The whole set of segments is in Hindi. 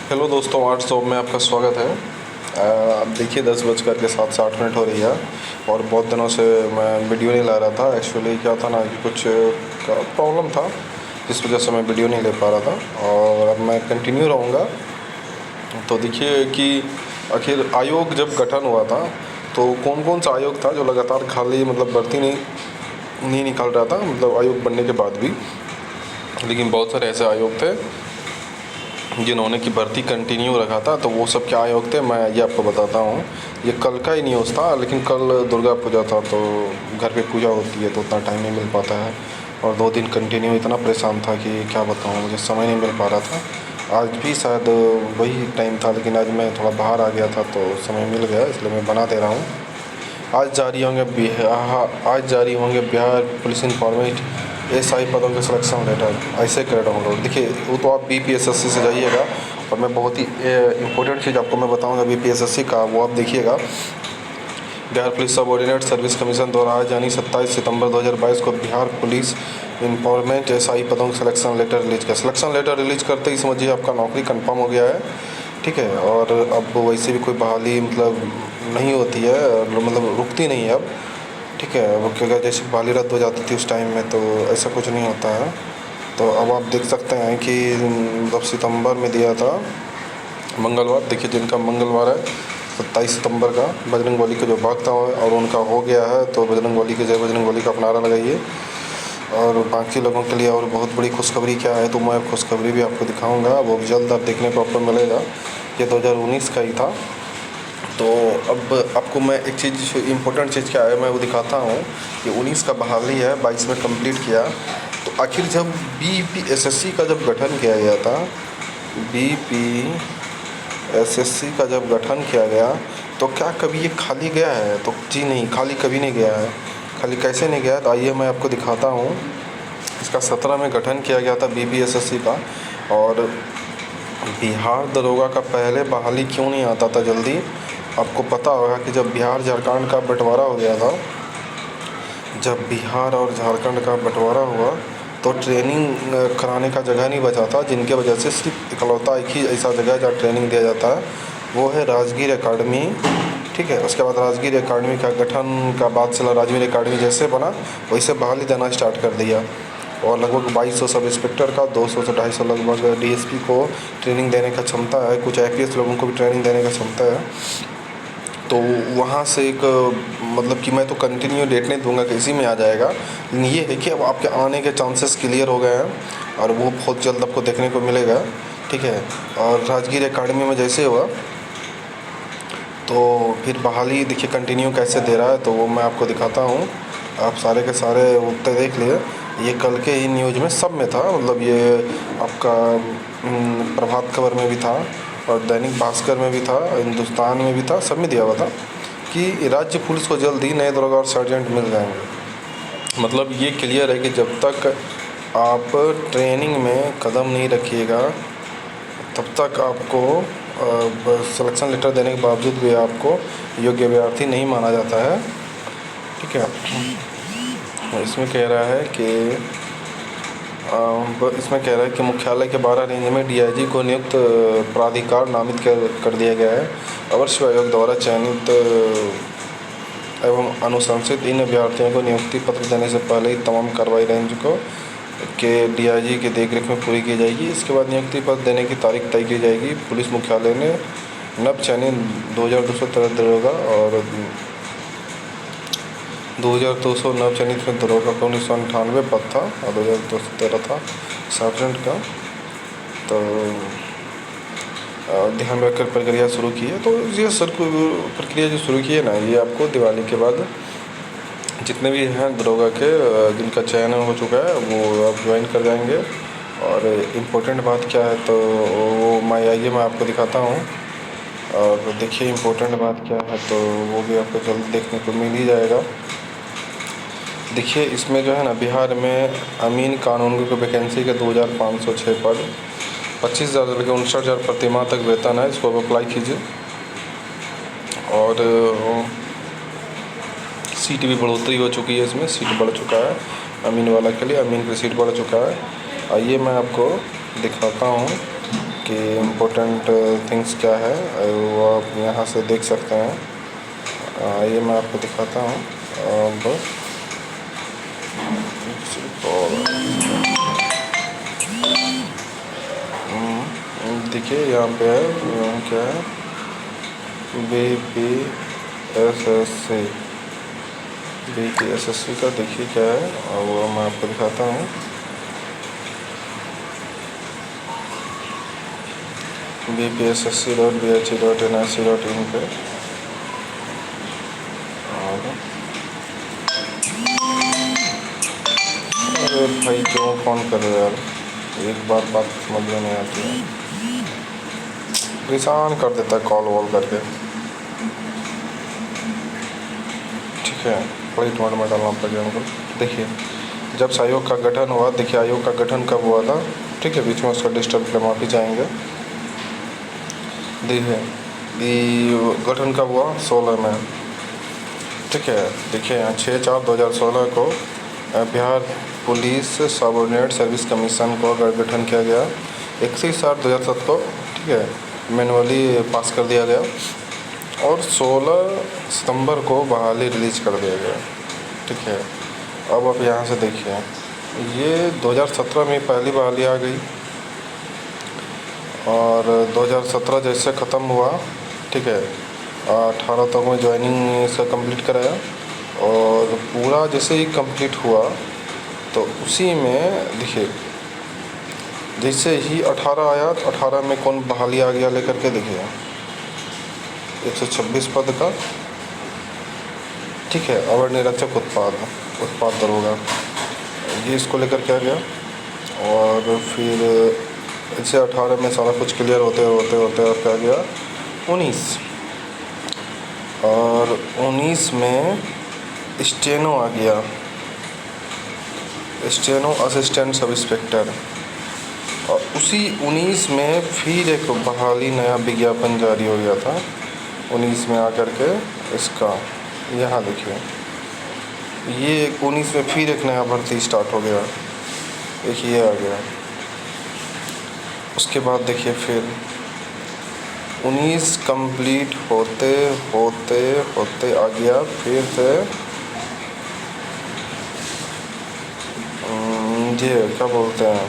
हेलो दोस्तों, आर्ट शॉप में आपका स्वागत है। अब देखिए 10:07 हो रही है और बहुत दिनों से मैं वीडियो नहीं ला रहा था। एक्चुअली क्या था ना कि कुछ प्रॉब्लम था जिस वजह से मैं वीडियो नहीं ले पा रहा था और अब मैं कंटिन्यू रहूँगा। तो देखिए कि आखिर आयोग जब गठन हुआ था तो कौन कौन सा आयोग था जो लगातार खाली भर्ती नहीं निकाल रहा था, आयोग बनने के बाद भी। लेकिन बहुत सारे ऐसे आयोग थे जिन्होंने की भर्ती कंटिन्यू रखा था। तो वो सब क्या आयोग थे मैं ये आपको बताता हूँ। ये कल का ही न्यूज़ था, लेकिन कल दुर्गा पूजा था तो घर पे पूजा होती है तो उतना टाइम नहीं मिल पाता है। और 2 दिन कंटिन्यू इतना परेशान था कि क्या बताऊँ, मुझे समय नहीं मिल पा रहा था। आज भी शायद वही टाइम था, लेकिन आज मैं थोड़ा बाहर आ गया था तो समय मिल गया, इसलिए मैं बना दे रहा हूँ। आज जारी होंगे बिहार पुलिस इन्फॉर्मेट एसआई पदों के सिलेक्शन लेटर। ऐसे कर डाउनलोड देखिए, वो तो आप बीपीएसएससी से जाइएगा और मैं बहुत ही इंपॉर्टेंट चीज़ आपको मैं बताऊंगा बीपीएसएससी का, वो आप देखिएगा। Bihar police subordinate service commission द्वारा आज यानी 27 सितंबर 2022 को बिहार पुलिस इन्फॉर्मेट एसआई पदों का सिलेक्शन लेटर रिलीज किया। सिलेक्शन लेटर रिलीज करते ही समझिए आपका नौकरी कंफर्म हो गया है, ठीक है। और अब वैसे भी कोई बहाली नहीं होती है, रुकती नहीं है अब, ठीक है। अब क्योंकि जैसे बहाली रद्द हो जाती थी उस टाइम में, तो ऐसा कुछ नहीं होता है। तो अब आप देख सकते हैं कि सितंबर में दिया था मंगलवार। देखिए जिनका मंगलवार है 27 सितंबर का, बजरंगबली का जो भक्त है और उनका हो गया है, तो बजरंगबली के जय बजरंगबली का अपना नारा लगाइए। और बाकी लोगों के लिए और बहुत बड़ी खुशखबरी क्या है, तो मैं खुशखबरी भी आपको दिखाऊंगा, वो भी जल्द आप देखने को आपको मिलेगा। ये 2019 का ही था। तो अब आपको मैं एक चीज़ इम्पोर्टेंट चीज़ क्या है मैं वो दिखाता हूँ कि 19 का बहाली है, 22 में कंप्लीट किया। तो आखिर जब बीपीएसएससी का जब गठन किया गया था, बीपीएसएससी का जब गठन किया गया तो क्या कभी ये खाली गया है? तो जी नहीं, खाली कभी नहीं गया है। खाली कैसे नहीं गया, तो आइए मैं आपको दिखाता हूँ। इसका 17 में गठन किया गया था बीपीएसएससी का। और बिहार दरोगा का पहले बहाली क्यों नहीं आता था जल्दी, आपको पता होगा कि जब बिहार झारखंड का बंटवारा हो गया था, जब बिहार और झारखंड का बंटवारा हुआ तो ट्रेनिंग कराने का जगह नहीं बचा था, जिनके वजह से सिर्फ इकलौता एक ही ऐसा जगह जहाँ ट्रेनिंग दिया जाता है, वो है राजगीर एकेडमी, ठीक है। उसके बाद राजगीर एकेडमी का गठन का बाद चला, राजगीर एकेडमी जैसे बना वैसे बहाली देना स्टार्ट कर दिया। और लगभग 2200 सब इंस्पेक्टर का 200 से 250 लगभग डीएसपी को ट्रेनिंग देने का क्षमता है, कुछ आईपीएस लोगों को भी ट्रेनिंग देने का क्षमता है। तो वहाँ से एक कि मैं तो कंटिन्यू डेट नहीं दूंगा कि इसी में आ जाएगा, लेकिन ये है कि अब आपके आने के चांसेस क्लियर हो गए हैं और वो बहुत जल्द आपको देखने को मिलेगा, ठीक है। और राजगीर एकेडमी में जैसे हुआ तो फिर बहाली देखिए कंटिन्यू कैसे दे रहा है, तो वो मैं आपको दिखाता हूँ। आप सारे के सारे उत्तर देख लिए, ये कल के ही न्यूज़ में सब में था, ये आपका प्रभात खबर में भी था और दैनिक भास्कर में भी था, हिंदुस्तान में भी था, सब में दिया हुआ था कि राज्य पुलिस को जल्द ही नए दरोगा और सर्जेंट मिल जाएंगे। ये क्लियर है कि जब तक आप ट्रेनिंग में कदम नहीं रखिएगा तब तक आपको सिलेक्शन लेटर देने के बावजूद भी आपको योग्य अभ्यर्थी नहीं माना जाता है, ठीक है। इसमें कह रहा है कि मुख्यालय के 12 रेंज में डीआईजी को नियुक्त प्राधिकार नामित कर दिया गया है। अवर्ष आयोग द्वारा चयनित एवं अनुशंसित इन अभ्यर्थियों को नियुक्ति पत्र देने से पहले ही तमाम कार्रवाई रेंज के डीआईजी की देखरेख में पूरी की जाएगी। इसके बाद नियुक्ति पत्र देने की तारीख तय की जाएगी। पुलिस मुख्यालय ने नव चयनित 2213 दरोगा और 2200 नव चयनित में दरोगा का 1998 पद था और 2213 था सार्जेंट का। तो ध्यान में रखकर प्रक्रिया शुरू की है। तो ये सर प्रक्रिया जो शुरू की है ना, ये आपको दिवाली के बाद जितने भी हैं दरोगा के जिनका चयन हो चुका है वो आप ज्वाइन कर जाएंगे। और इम्पोर्टेंट बात क्या है तो वो मैं आपको दिखाता हूँ। और देखिए इम्पोर्टेंट बात क्या है तो वो भी आपको जल्द देखने को मिल ही जाएगा। देखिए इसमें जो है ना, बिहार में अमीन कानून की वैकेंसी के 2506 पद, 25,000 से लेकर 59,000 प्रतिमाह तक वेतन है। इसको आप अप्लाई कीजिए। और सीट भी बढ़ोतरी हो चुकी है, इसमें सीट बढ़ चुका है अमीन वाला के लिए, अमीन की सीट बढ़ चुका है। आइए मैं आपको दिखाता हूँ कि इम्पोर्टेंट थिंग्स क्या है वो आप यहाँ से देख सकते हैं। ये मैं आपको दिखाता हूँ। अब देखिए यहाँ पे है, क्या है, BPSSC का देखिए क्या है, और वो मैं आपको दिखाता हूँ। bpssc.bhe.nic.in पे। अरे भाई क्यों फ़ोन कर रहे हो यार, एक बार बात समझ में नहीं आती है, परेशान कर देता है कॉल वॉल करके। ठीक है, बड़ी टमाटर में डालना पड़ेगा हमको। देखिए जब से आयोग का गठन हुआ, देखिए आयोग का गठन कब हुआ था, ठीक है, बीच में उसका डिस्टर्ब फिल्म आप भी जाएंगे। देखिए गठन कब हुआ, 16 में, ठीक है। देखिए 6/4/2016 को Bihar police subordinate service commission को गठन किया गया। 31/8/2007 को, ठीक है, मैनुअली पास कर दिया गया, और 16 सितंबर को बहाली रिलीज कर दिया गया। ठीक है, अब आप यहाँ से देखिए, ये 2017 में पहली बहाली आ गई, और 2017 जैसे ख़त्म हुआ, ठीक है, 18 तक में ज्वाइनिंग इसका कंप्लीट कराया, और पूरा जैसे ही कंप्लीट हुआ तो उसी में देखिए जैसे ही 18 आया तो 18 में कौन बहाली आ गया लेकर के, देखिए 126 पद का, ठीक है, अवर निरीक्षक उत्पाद दरोगा, ये इसको लेकर के आ गया। और फिर इसे 18 में सारा कुछ क्लियर होते और क्या गया 19, और 19 में स्टेनो आ गया, स्टेनो असिस्टेंट सब इंस्पेक्टर, और उसी 19 में फिर एक बहाली नया विज्ञापन जारी हो गया था 19 में आकर के इसका, यहाँ देखिए ये 19 में फिर एक नया भर्ती स्टार्ट हो गया, एक ये आ गया। उसके बाद देखिए फिर 19 कंप्लीट होते आ गया, फिर से ये क्या बोलते हैं,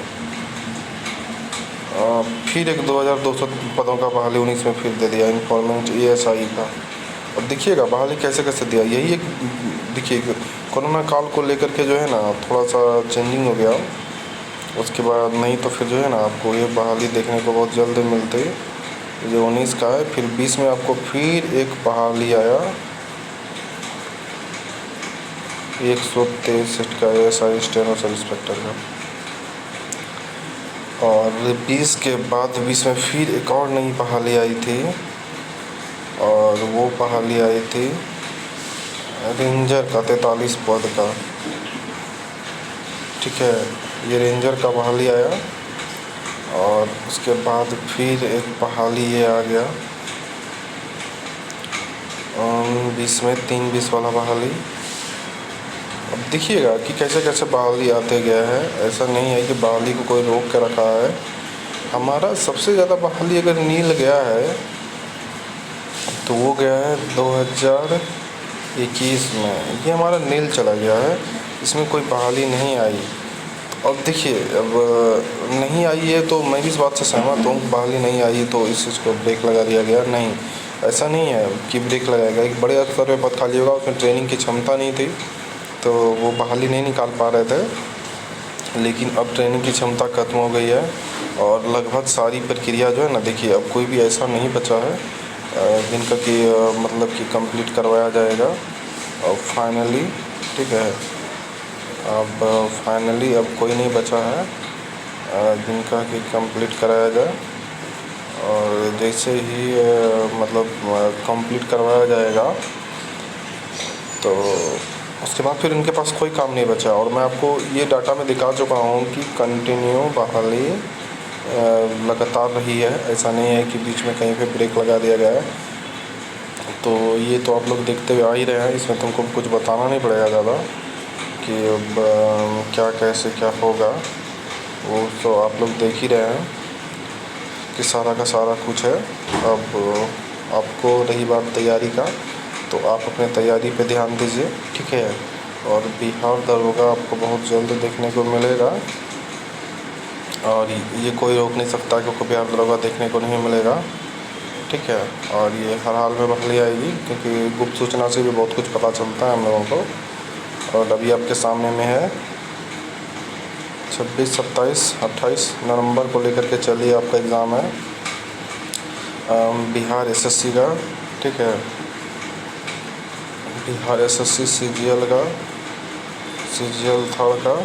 फिर एक 2200 पदों का बहाली 19 में फिर दे दिया, इन्फॉर्मेंट ESI का। अब देखिएगा बहाली कैसे दिया, यही एक देखिए कोरोना काल को लेकर के जो है ना थोड़ा सा चेंजिंग हो गया। उसके बाद नहीं तो फिर जो है ना आपको ये बहाली देखने को बहुत जल्द मिलती, जो 19 का है। फिर 20 में आपको फिर एक बहाली आया 163 का ASI स्टेनो सब इंस्पेक्टर का, और 20 के बाद 20 में फिर एक और नई बहाली आई थी, और वो बहाली आई थी रेंजर का 43 पद का, ठीक है, ये रेंजर का बहाली आया। और उसके बाद फिर एक बहाली ये आ गया 20 में 3-20 वाला बहाली। अब देखिएगा कि कैसे बहाली आते गया है, ऐसा नहीं है कि बहाली को कोई रोक के रखा है। हमारा सबसे ज़्यादा बहाली अगर नील गया है तो वो गया है 2021 में, ये हमारा नील चला गया है, इसमें कोई बहाली नहीं आई। अब देखिए अब नहीं आई है तो मैं भी इस बात से सहमत हूँ, बहाली नहीं आई तो इस चीज़ को ब्रेक लगा दिया गया, नहीं ऐसा नहीं है कि ब्रेक लगाएगा। एक बड़े स्तर पे पद खाली होगा, उसमें ट्रेनिंग की क्षमता नहीं थी तो वो बहाली नहीं निकाल पा रहे थे, लेकिन अब ट्रेनिंग की क्षमता खत्म हो गई है, और लगभग सारी प्रक्रिया जो है ना, देखिए अब कोई भी ऐसा नहीं बचा है जिनका कि मतलब कि कंप्लीट करवाया जाएगा और फाइनली, ठीक है, अब फाइनली अब कोई नहीं बचा है जिनका कि कंप्लीट कराया जाए। और जैसे ही मतलब कंप्लीट करवाया जाएगा तो उसके बाद फिर इनके पास कोई काम नहीं बचा। और मैं आपको ये डाटा में दिखा चुका हूँ कि कंटिन्यू बहाली लगातार रही है, ऐसा नहीं है कि बीच में कहीं पे ब्रेक लगा दिया गया है। तो ये तो आप लोग देखते हुए आ ही रहे हैं, इसमें तुमको कुछ बताना नहीं पड़ेगा ज़्यादा कि अब क्या कैसे क्या होगा, वो तो आप लोग देख ही रहे हैं कि सारा का सारा कुछ है। अब आपको रही बात तैयारी का, तो आप अपने तैयारी पे ध्यान दीजिए, ठीक है। और बिहार दरोगा आपको बहुत जल्द देखने को मिलेगा, और ये कोई रोक नहीं सकता कि आपको बिहार दरोगा देखने को नहीं मिलेगा, ठीक है। और ये हर हाल में बहाली आएगी, क्योंकि गुप्त सूचना से भी बहुत कुछ पता चलता है हम लोगों को। और अभी आपके सामने में है 26, 27, 28 नवंबर को लेकर के चलिए आपका एग्ज़ाम है बिहार एसएससी का, ठीक है। बिहार एसएससी सीजीएल का, सीजीएल थर्ड का।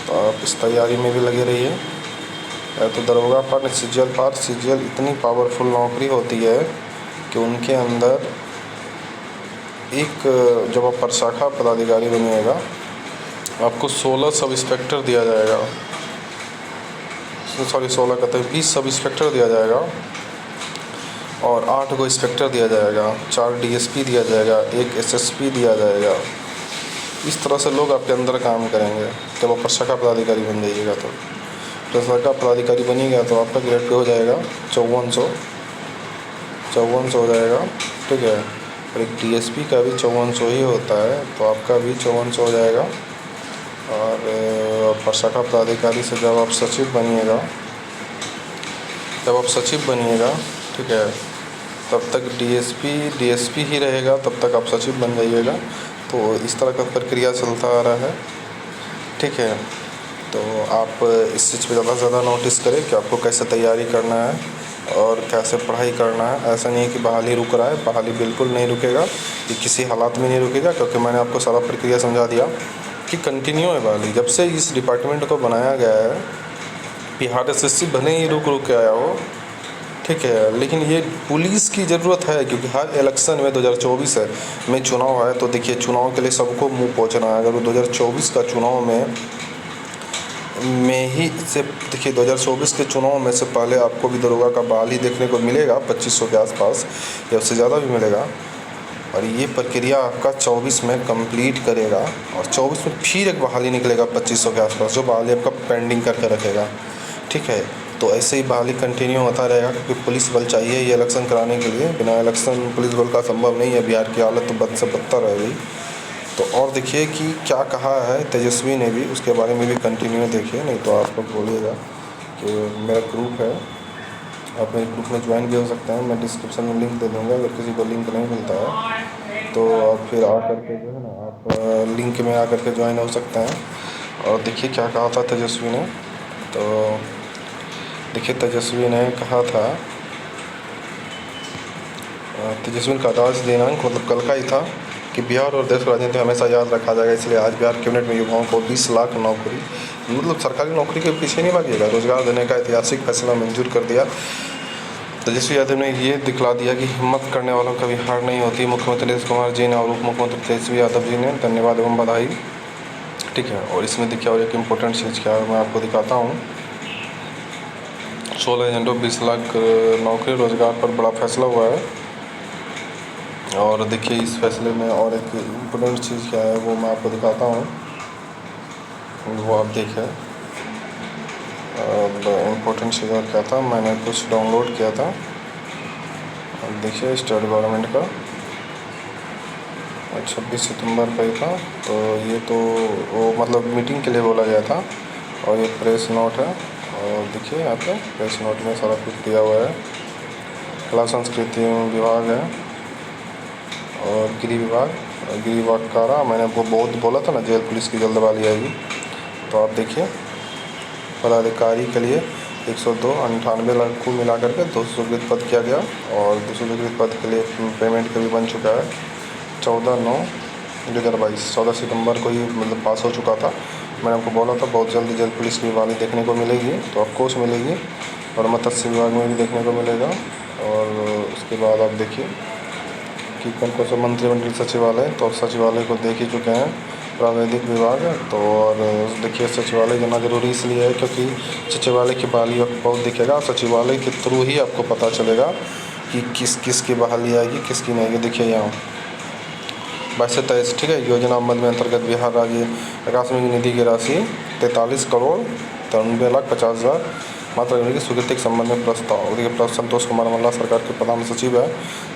तो आप इस तैयारी में भी लगे रहिए। तो दरोगा पार सीजीएल पार सीजीएल इतनी पावरफुल नौकरी होती है कि उनके अंदर एक, जब आप प्रशाखा पदाधिकारी बनिएगा, आपको 16 सब इंस्पेक्टर दिया जाएगा, सॉरी 16 कहते हैं 20 सब इंस्पेक्टर दिया जाएगा, और 8 को इंस्पेक्टर दिया जाएगा, 4 डीएसपी दिया जाएगा, 1 एसएसपी दिया जाएगा। इस तरह से लोग आपके अंदर काम करेंगे जब आप प्रशाखा पदाधिकारी बन जाइएगा। तो प्रशाखा पदाधिकारी बनिएगा तो आपका ग्रेड पे हो जाएगा 5400 हो जाएगा, ठीक है। और एक डीएसपी का भी 5400 ही होता है, तो आपका भी 5400 हो जाएगा। और प्रशाखा पदाधिकारी से जब आप सचिव बनिएगा, ठीक है, तब तक डीएसपी ही रहेगा, तब तक आप सचिव बन जाइएगा। तो इस तरह का प्रक्रिया चलता आ रहा है, ठीक है। तो आप इस चीज़ पे ज़्यादा से ज़्यादा नोटिस करें कि आपको कैसे तैयारी करना है और कैसे पढ़ाई करना है। ऐसा नहीं है कि बहाली रुक रहा है, बहाली बिल्कुल नहीं रुकेगा, ये किसी हालात में नहीं रुकेगा, क्योंकि मैंने आपको सारा प्रक्रिया समझा दिया कि कंटिन्यू है बहाली। जब से इस डिपार्टमेंट को बनाया गया है, बिहार एसएससी भले ही रुक के आया हो, ठीक है, लेकिन ये पुलिस की ज़रूरत है, क्योंकि हर इलेक्शन में 2024 में चुनाव है। तो देखिए, चुनाव के लिए सबको मुँह पोंछना है। अगर 2024 का चुनाव में ही से देखिए 2024 के चुनाव में से पहले आपको भी दरोगा का बहाली देखने को मिलेगा 2500 के आसपास, या उससे ज़्यादा भी मिलेगा। और ये प्रक्रिया आपका 24 में कंप्लीट करेगा, और 24 में फिर एक बहाली निकलेगा 2500 के आसपास, जो बहाली आपका पेंडिंग करके रखेगा, ठीक है। तो ऐसे ही बहाली कंटिन्यू होता रहेगा, क्योंकि पुलिस बल चाहिए ये इलेक्शन कराने के लिए। बिना इलेक्शन पुलिस बल का संभव नहीं है। बिहार की हालत तो बद से बदतर रह गई। तो और देखिए कि क्या कहा है तेजस्वी ने भी, उसके बारे में भी कंटिन्यू देखिए, नहीं तो आप लोग बोलिएगा कि मेरा ग्रुप है, आप मेरे ग्रुप में ज्वाइन भी हो सकते हैं। मैं डिस्क्रिप्शन में लिंक दे दूँगा, अगर किसी को लिंक नहीं मिलता है तो आप फिर आकर के जो है ना, आप लिंक में आकर के ज्वाइन हो सकते हैं। और देखिए क्या कहा था तेजस्वी ने। तो देखिए, तेजस्वी ने कहा था, तेजस्वी का आज दिनांक मतलब कल का ही था कि बिहार और देश को राजनीति में हमेशा याद रखा जाएगा। इसलिए आज बिहार कैबिनेट में युवाओं को 20 लाख नौकरी, मतलब सरकारी नौकरी के पीछे नहीं भागिएगा, रोजगार देने का ऐतिहासिक फैसला मंजूर कर दिया। तेजस्वी यादव ने ये दिखला दिया कि हिम्मत करने वालों का भी हार नहीं होती। मुख्यमंत्री नीतीश कुमार जी ने और उप मुख्यमंत्री तेजस्वी यादव जी ने धन्यवाद एवं बधाई, ठीक है। और इसमें देखिए और एक इम्पोर्टेंट चीज़ क्या है, मैं आपको दिखाता हूँ। 16 एजेंटों 20 लाख नौकरी रोजगार पर बड़ा फैसला हुआ है। और देखिए इस फैसले में और एक इम्पोर्टेंट चीज़ क्या है वो मैं आपको दिखाता हूँ, वो आप देखें। अब इम्पोर्टेंट चीज़ और क्या था, मैंने कुछ डाउनलोड किया था। अब देखिए स्टेट गवर्नमेंट का 26 सितंबर का ही था। तो ये तो वो मतलब मीटिंग के लिए बोला गया था, और ये प्रेस नोट है। और देखिए यहाँ पे प्रेस नोट में सारा कुछ दिया हुआ है। कला संस्कृति विभाग है, और गृह विभाग कारा, मैंने वो बहुत बोला था ना, जेल पुलिस की जल्द बहाली आएगी। तो आप देखिए पदाधिकारी के लिए 102 98 लाख को मिला करके 200 स्वीकृत पद किया गया, और 200 स्वीकृत पद के लिए पेमेंट का भी बन चुका है। 14/9/2022 14 सितंबर को ही मतलब पास हो चुका था। मैंने आपको बोला था बहुत जल्द जेल पुलिस की बहाली देखने को मिलेगी, तो ऑफकोर्स मिलेगी, और मत्स्य विभाग में भी देखने को मिलेगा। और उसके बाद आप देखिए कि कौन कौन सा मंत्रिमंडल सचिवालय, तो सचिवालय को देख ही चुके हैं। प्रावैधिक विभाग, तो और देखिए सचिवालय जाना जरूरी इसलिए है क्योंकि सचिवालय की बहाली आपको बहुत दिखेगा। सचिवालय के थ्रू ही आपको पता चलेगा कि किस किस की बहाली आएगी, किसकी नहीं आएगी। देखिए यहाँ 22 से 23, ठीक है। योजना अमल में अंतर्गत बिहार राज्य आकस्मिक निधि की राशि 43 करोड़ 93,50,000 मात्रा की स्वीकृति के संबंध में प्रस्ताव। देखिए प्लस संतोष कुमार मल्ला सरकार के प्रधान सचिव है।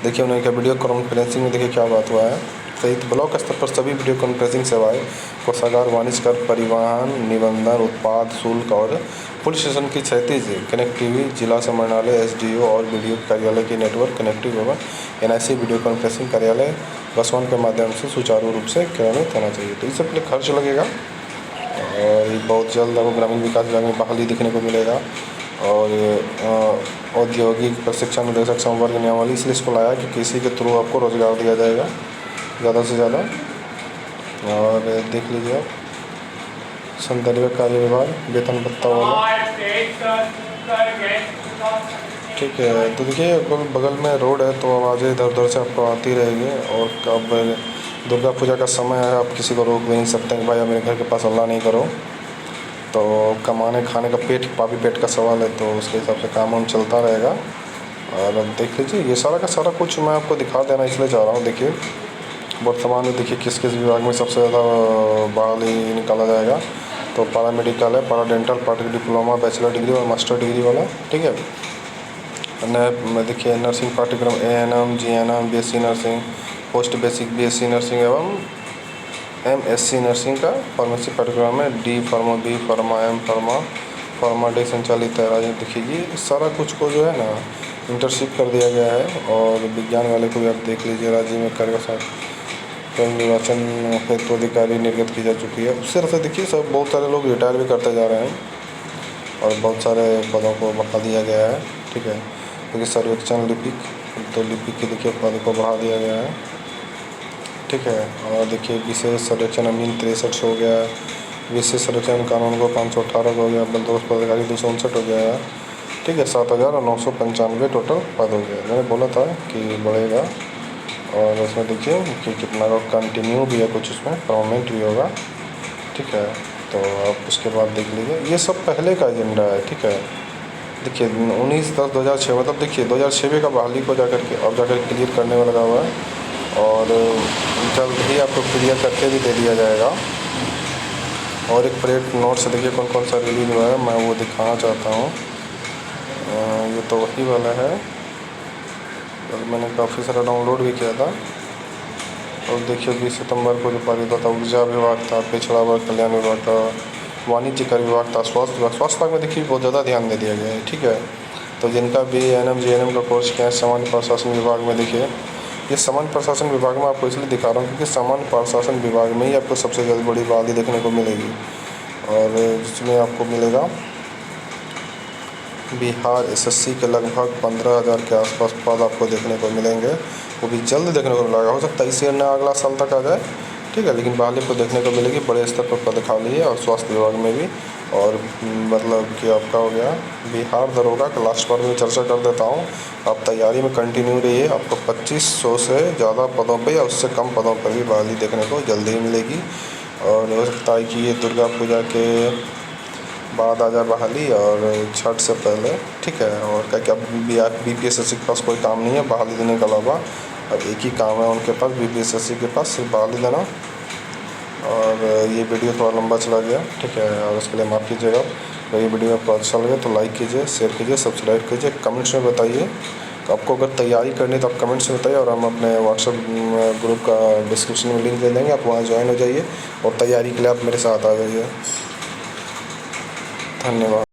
देखिए उन्होंने क्या वीडियो कॉन्फ्रेंसिंग में देखिए क्या बात हुआ है। सहित ब्लॉक स्तर पर सभी वीडियो कॉन्फ्रेंसिंग सेवाएं कोषागार, वाणिज्य कर, परिवहन, निबंधन, उत्पाद शुल्क और पुलिस स्टेशन की क्षैतिज कनेक्टिविटी, जिला समन्वयालय, एसडीओ और बीडीओ कार्यालय की नेटवर्क कनेक्टिव एवं एनआईसी वीडियो कॉन्फ्रेंसिंग कार्यालय बसवन के माध्यम से सुचारू रूप से क्रियान्वित होना चाहिए। तो इससे पहले खर्च लगेगा और ये बहुत जल्द आपको ग्रामीण विकास विभाग में बहाली देखने को मिलेगा। और औद्योगिक प्रशिक्षण निदेशक संवर्ग नियमावली इसलिए इसको लाया कि किसी के थ्रू आपको रोजगार दिया जाएगा ज़्यादा से ज़्यादा। और देख लीजिए आप संदर्भ कार्य विभाग वेतन भत्ता वाला, ठीक है। तो देखिए बगल में रोड है तो आवाज़ें इधर उधर से आपको आती रहेगी। और अब दुर्गा पूजा का समय है, आप किसी को रोक भी नहीं सकते हैं भाई मेरे घर के पास अल्लाह नहीं करो। तो कमाने खाने का पापी पेट का सवाल है, तो उसके हिसाब से काम चलता रहेगा। और अब देख लीजिए ये सारा का सारा कुछ मैं आपको दिखा देना इसलिए चाह रहा हूँ। देखिए वर्तमान में देखिए किस किस विभाग में सबसे ज़्यादा बहाली निकाला जाएगा। तो पारा मेडिकल है, para dental, para diploma, bachelor degree और मास्टर डिग्री वाला, ठीक है। देखिए नर्सिंग पाठ्यक्रम ANM, GNM, BSc nursing, post basic BSc nursing एवं एमएससी नर्सिंग का फार्मेसी पाठ्यक्रम में D pharma, B pharma, M pharma, pharma D संचालित है। राज्य देखिए सारा कुछ को जो है ना इंटर्नशिप कर दिया गया है। और विज्ञान वाले को भी आप देख लीजिए, राज्य में कार्य निर्वाचन हेतु अधिकारी निर्गत की जा चुकी है। उस तरह से देखिए सब बहुत सारे लोग रिटायर भी करते जा रहे हैं और बहुत सारे पदों को बढ़ा दिया गया है, ठीक है। देखिए सर्वेक्षण लिपिक, तो लिपिक के देखिए पद को बढ़ा दिया गया है, ठीक है। और देखिए विशेष सर्वेक्षण अमीन 63 हो गया, विशेष सर्वेक्षण कानून को 518 हो गया, बंदोबस्त पदाधिकारी 259 हो गया है, ठीक है। 7,995 टोटल पद हो गया। मैंने बोला था कि बढ़ेगा। और उसमें देखिए कि कितना का कंटिन्यू भी है, कुछ उसमें परमानेंट भी होगा, ठीक है। तो आप उसके बाद देख लीजिए ये सब पहले का एजेंडा है, ठीक है। देखिए 19/10/2006 मतलब देखिए 2006 का बहाली को जाकर क्लियर करने में लगा हुआ है। और जल्द ही आपको क्लियर करके भी दे दिया जाएगा। और एक परेड नोट से देखिए कौन कौन सा रिलीज हुआ है, मैं वो दिखाना चाहता हूँ। ये तो वही वाला है, और मैंने काफ़ी सारा डाउनलोड भी किया था। और देखिए 20 सितंबर को जो पारित हुआ था, ऊर्जा विभाग था, पिछड़ा वर्ग कल्याण विभाग था, वाणिज्य कर विभाग था, स्वास्थ्य विभाग में देखिए बहुत ज़्यादा ध्यान दे दिया गया है, ठीक है। तो जिनका भी एएनएम जीएनएम का कोर्स किया है सामान्य प्रशासन विभाग में, देखिए ये सामान्य प्रशासन विभाग में आपको इसलिए दिखा रहा हूँ क्योंकि सामान्य प्रशासन विभाग में ही आपको सबसे ज़्यादा बड़ी बहाली देखने को मिलेगी। और जिसमें आपको मिलेगा बिहार एसएससी के लगभग 15,000 के आसपास पद आपको देखने को मिलेंगे। वो भी जल्द देखने को मिलेगा, हो सकता है इसी या अगला साल तक आ जाए, ठीक है। लेकिन बहाली को देखने को मिलेगी, बड़े स्तर पर पद खाली है। और स्वास्थ्य विभाग में भी। और मतलब कि आपका हो गया बिहार दरोगा का लास्ट बार में चर्चा कर देता हूँ। आप तैयारी में कंटिन्यू रहिए, आपको 2500 से ज़्यादा पदों पर या उससे कम पदों पर भी बहाली देखने को जल्दी ही मिलेगी। और हो सकता है कि ये दुर्गा पूजा के बाद आ जाए बहाली और छठ से पहले, ठीक है। और क्या बीपीएससी के पास कोई काम नहीं है बहाली देने के अलावा, अब एक ही काम है उनके पास, बीपीएससी के पास, सिर्फ बहाली देना। और ये वीडियो थोड़ा लंबा चला गया, ठीक है, और उसके लिए माफ़ कीजिएगा। अगर ये वीडियो आपको अच्छा लगे तो लाइक कीजिए, शेयर कीजिए, सब्सक्राइब कीजिए, कमेंट्स में बताइए। आपको अगर तैयारी करनी तो आप कमेंट्स में बताइए, और हम अपने व्हाट्सएप ग्रुप का डिस्क्रिप्शन में लिंक दे देंगे, आप वहाँ ज्वाइन हो जाइए और तैयारी के लिए आप मेरे साथ आ जाइए। धन्यवाद।